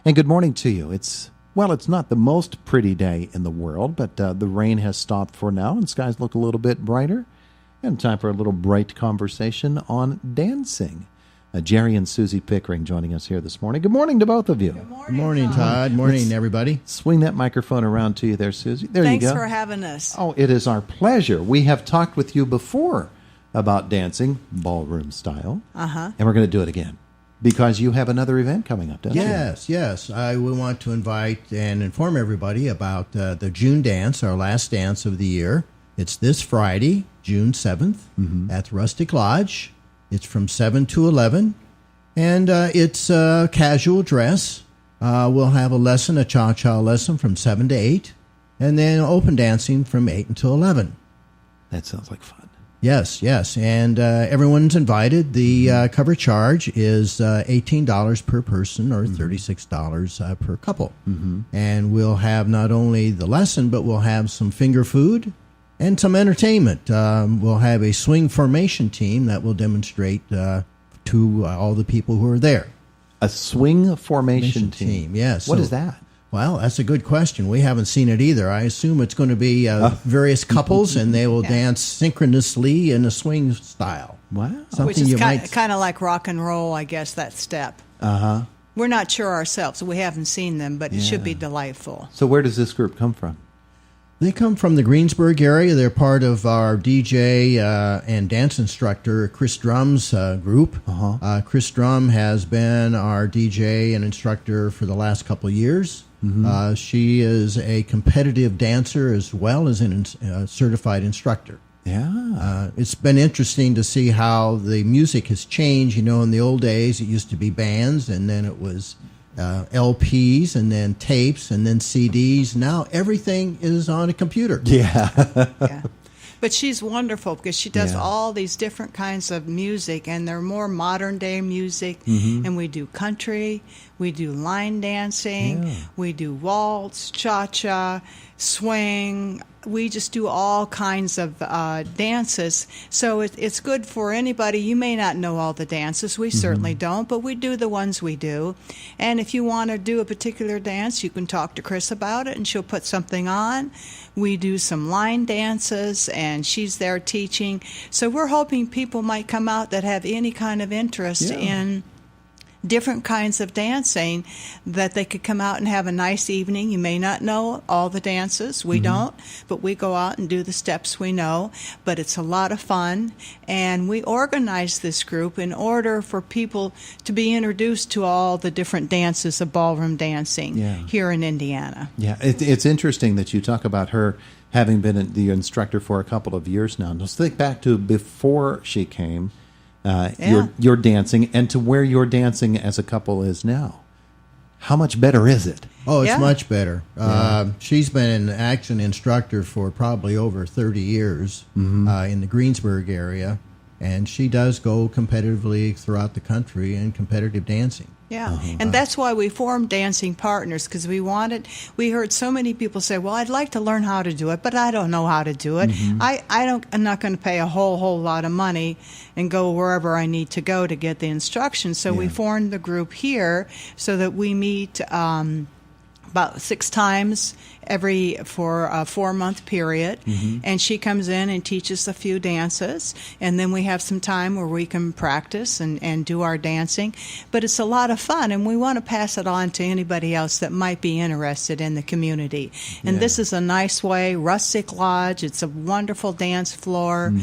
And good morning to you. It's not the most pretty day in the world, but the rain has stopped for now and skies look a little bit brighter. And time for a little bright conversation on dancing. Jerry and Susie Pickering joining us here this morning. Good morning to both of you. Good morning, Todd. Morning, everybody. Swing that microphone around to you there, Susie. There Thanks you go. for having us. Oh, it is our pleasure. We have talked with you before about dancing, ballroom style, and we're going to do it again because you have another event coming up, don't you? Yes. I will want to invite and inform everybody about the June dance, our last dance of the year. It's this Friday, June 7th, at the Rustic Lodge. It's from 7 to 11, and it's casual dress. We'll have a cha-cha lesson from 7 to 8, and then open dancing from 8 until 11. That sounds like fun. Yes, and everyone's invited. The cover charge is $18 per person or $36 per couple. And we'll have not only the lesson, but we'll have some finger food and some entertainment. We'll have a swing formation team that will demonstrate to all the people who are there. A swing formation team? Yes. What is that? Well, that's a good question. We haven't seen it either. I assume it's going to be various couples, and they will dance synchronously in a swing style. Wow. Which is kind of like rock and roll, I guess, that step. We're not sure ourselves. We haven't seen them, but it should be delightful. So where does this group come from? They come from the Greensburg area. They're part of our DJ and dance instructor, Chris Drum's group. Chris Drum has been our DJ and instructor for the last couple of years. She is a competitive dancer as well as a certified instructor. Yeah. It's been interesting to see how the music has changed. You know, in the old days, it used to be bands, and then it was LPs, and then tapes, and then CDs. Now everything is on a computer. Yeah. But she's wonderful because she does all these different kinds of music, and they're more modern day music. And we do country, we do line dancing, we do waltz, cha-cha, swing. We just do all kinds of dances. So it's good for anybody. You may not know all the dances. We certainly don't, but we do the ones we do. And if you want to do a particular dance, you can talk to Chris about it, and she'll put something on. We do some line dances, and she's there teaching. So we're hoping people might come out that have any kind of interest in different kinds of dancing, that they could come out and have a nice evening. You may not know all the dances. We don't, but we go out and do the steps we know. But it's a lot of fun, and we organize this group in order for people to be introduced to all the different dances of ballroom dancing here in Indiana. Yeah, it's interesting that you talk about her having been the instructor for a couple of years now. Let's think back to before she came. Your dancing, and to where your dancing as a couple is now. How much better is it? Oh, it's much better. She's been an action instructor for probably over 30 years in the Greensburg area, and she does go competitively throughout the country in competitive dancing. And that's why we formed Dancing Partners, because we heard so many people say, well, I'd like to learn how to do it, but I don't know how to do it. I'm not going to pay a whole lot of money and go wherever I need to go to get the instruction. So we formed the group here so that we meet about 6 times for a 4-month period, and she comes in and teaches a few dances, and then we have some time where we can practice and do our dancing. But it's a lot of fun, and we want to pass it on to anybody else that might be interested in the community. And this is a nice way. Rustic Lodge, it's a wonderful dance floor.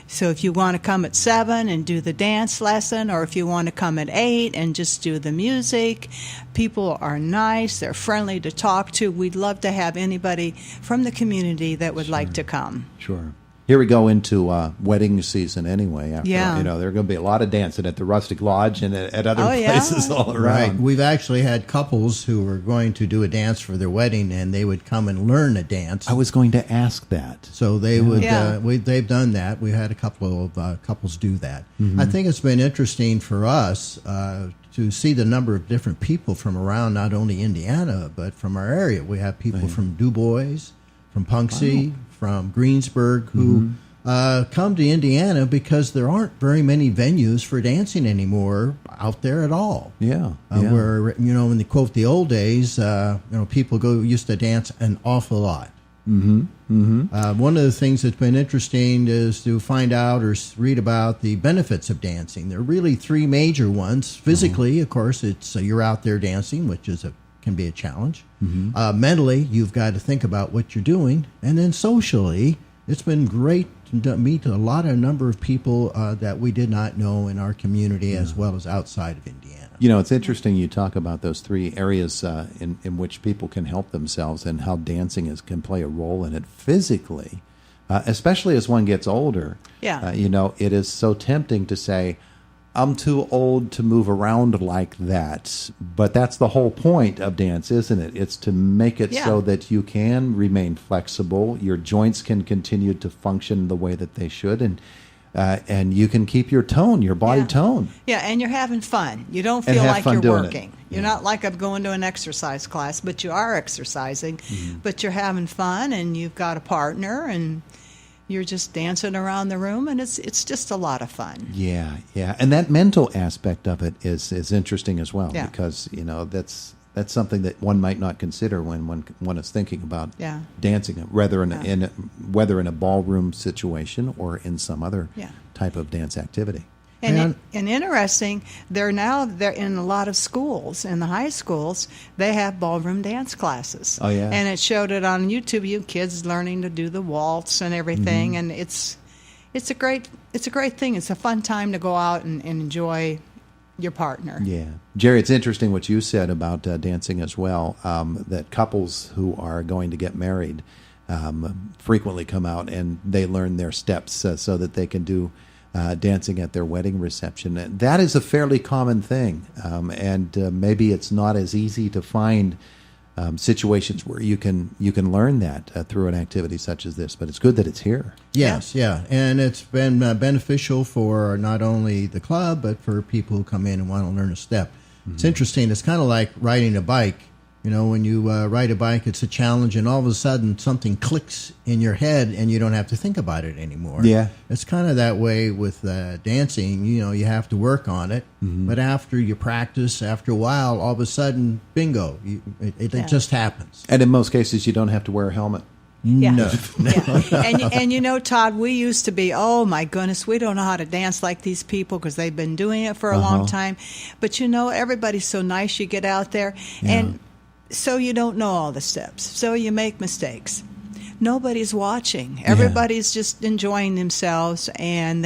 So if you want to come at 7 and do the dance lesson, or if you want to come at 8 and just do the music, people are nice, they're friendly to talk to. We'd love to have anybody from the community that would like to come. Sure. Here we go into wedding season anyway. After, there are going to be a lot of dancing at the Rustic Lodge and at other places all around. Right. We've actually had couples who were going to do a dance for their wedding, and they would come and learn a dance. I was going to ask that. So they would. They've done that. We had a couple of couples do that. I think it's been interesting for us to see the number of different people from around not only Indiana but from our area. We have people from Du Bois, from Punxsutawney, from Greensburg, who come to Indiana because there aren't very many venues for dancing anymore out there at all. Yeah. Where, when they quote the old days, people used to dance an awful lot. One of the things that's been interesting is to find out or read about the benefits of dancing. There are really three major ones. Physically, of course, it's you're out there dancing, which can be a challenge. Mentally, you've got to think about what you're doing. And then socially, it's been great to meet a number of people that we did not know in our community as well as outside of Indiana. It's interesting you talk about those three areas in which people can help themselves and how dancing can play a role in it physically, especially as one gets older. Yeah. It is so tempting to say, I'm too old to move around like that. But that's the whole point of dance, isn't it? It's to make it so that you can remain flexible, your joints can continue to function the way that they should, and you can keep your tone, your body tone. Yeah, and you're having fun. You don't feel like you're working. You're not like I'm going to an exercise class, but you are exercising. But you're having fun, and you've got a partner, and you're just dancing around the room, and it's just a lot of fun. Yeah. And that mental aspect of it is interesting as well, because, that's something that one might not consider when one is thinking about dancing, whether in a ballroom situation or in some other type of dance activity. And interesting, they're in a lot of schools, in the high schools, they have ballroom dance classes. Oh, yeah. And it showed it on YouTube, kids learning to do the waltz and everything, and it's a great thing. It's a fun time to go out and enjoy your partner. Yeah. Jerry, it's interesting what you said about dancing as well, that couples who are going to get married frequently come out and they learn their steps so that they can do dancing at their wedding reception. And that is a fairly common thing, and maybe it's not as easy to find situations where you can learn that through an activity such as this, but it's good that it's here. Yes, and it's been beneficial for not only the club, but for people who come in and want to learn a step. It's interesting. It's kind of like riding a bike. When you ride a bike, it's a challenge, and all of a sudden something clicks in your head, and you don't have to think about it anymore. Yeah. It's kind of that way with dancing. You have to work on it, but after you practice, after a while, all of a sudden, bingo, it just happens. And in most cases, you don't have to wear a helmet. Yeah. No. And Todd, we used to be, oh my goodness, we don't know how to dance like these people because they've been doing it for a long time. But everybody's so nice. You get out there, and so you don't know all the steps. So you make mistakes. Nobody's watching. Everybody's just enjoying themselves, and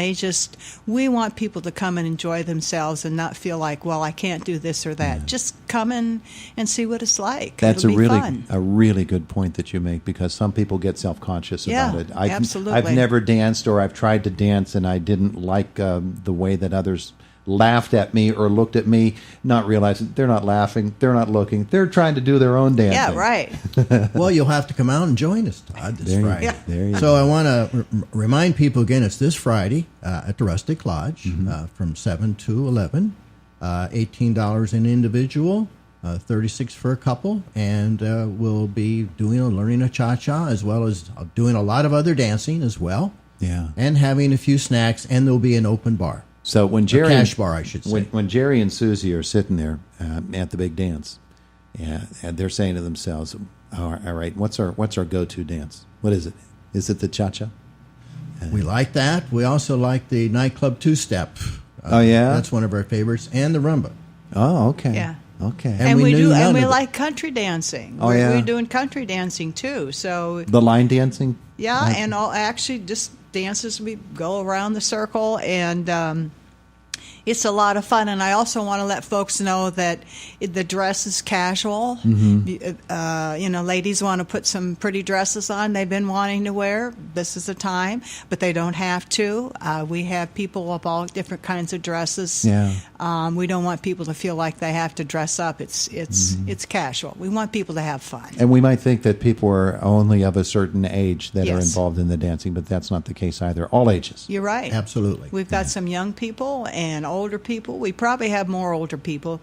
we want people to come and enjoy themselves and not feel like, well, I can't do this or that. Just come in and see what it's like. That's It'll be fun. a really good point that you make, because some people get self-conscious about it. Absolutely. I've never danced, or I've tried to dance, and I didn't like the way that others laughed at me or looked at me, not realizing they're not laughing, they're not looking, they're trying to do their own dancing. Yeah, right. Well, you'll have to come out and join us, Todd, this Friday. There you so go. I want to remind people again, it's this Friday at the Rustic Lodge from 7 to 11, $18 an individual, $36 for a couple, and we'll be learning a cha-cha as well as doing a lot of other dancing as well. Yeah. And having a few snacks, and there'll be an open bar. So when Jerry, cash bar, I should say. When Jerry and Susie are sitting there at the big dance, and they're saying to themselves, "All right, what's our go-to dance? What is it? Is it the cha-cha?" We like that. We also like the nightclub two-step. Oh yeah, that's one of our favorites, and the rumba. Oh okay. Yeah. Okay. And we like country dancing. Oh, We're doing country dancing too. So the line dancing. Yeah, and actually just dances. We go around the circle, and it's a lot of fun. And I also want to let folks know that the dress is casual. Ladies want to put some pretty dresses on they've been wanting to wear. This is the time, but they don't have to. We have people of all different kinds of dresses. Yeah. We don't want people to feel like they have to dress up. It's casual. We want people to have fun. And we might think that people are only of a certain age that are Yes. involved in the dancing, but that's not the case either. All ages. You're right. Absolutely. We've got some young people and older people. We probably have more older people,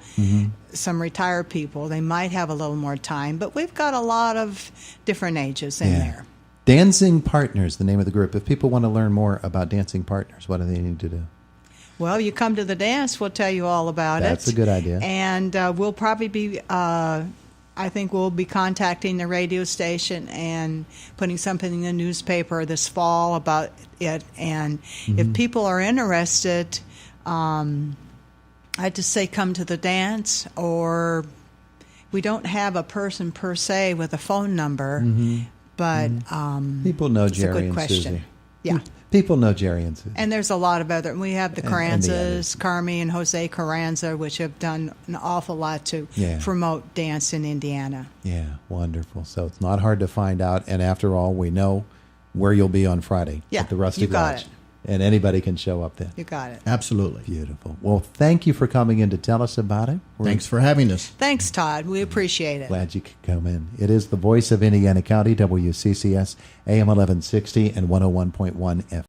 some retired people. They might have a little more time, but we've got a lot of different ages in there. Dancing Partners, the name of the group. If people want to learn more about Dancing Partners, what do they need to do? Well, you come to the dance, we'll tell you all about it. That's a good idea. And we'll probably be, I think we'll be contacting the radio station and putting something in the newspaper this fall about it. And if people are interested, I'd just say come to the dance, or we don't have a person per se with a phone number, but people know it's Jerry a good and question. Susie. Yeah. People know Jerry and Susie. And there's a lot of other. We have the And the Carranzas, Carmi and Jose Carranza, which have done an awful lot to promote dance in Indiana. Yeah, wonderful. So it's not hard to find out. And after all, we know where you'll be on Friday at the Rusty you got Lodge. it. And anybody can show up then. You got it. Absolutely. Beautiful. Well, thank you for coming in to tell us about it. Thanks for having us. Thanks, Todd. We appreciate it. Glad you could come in. It is the voice of Indiana County, WCCS, AM 1160 and 101.1 FM.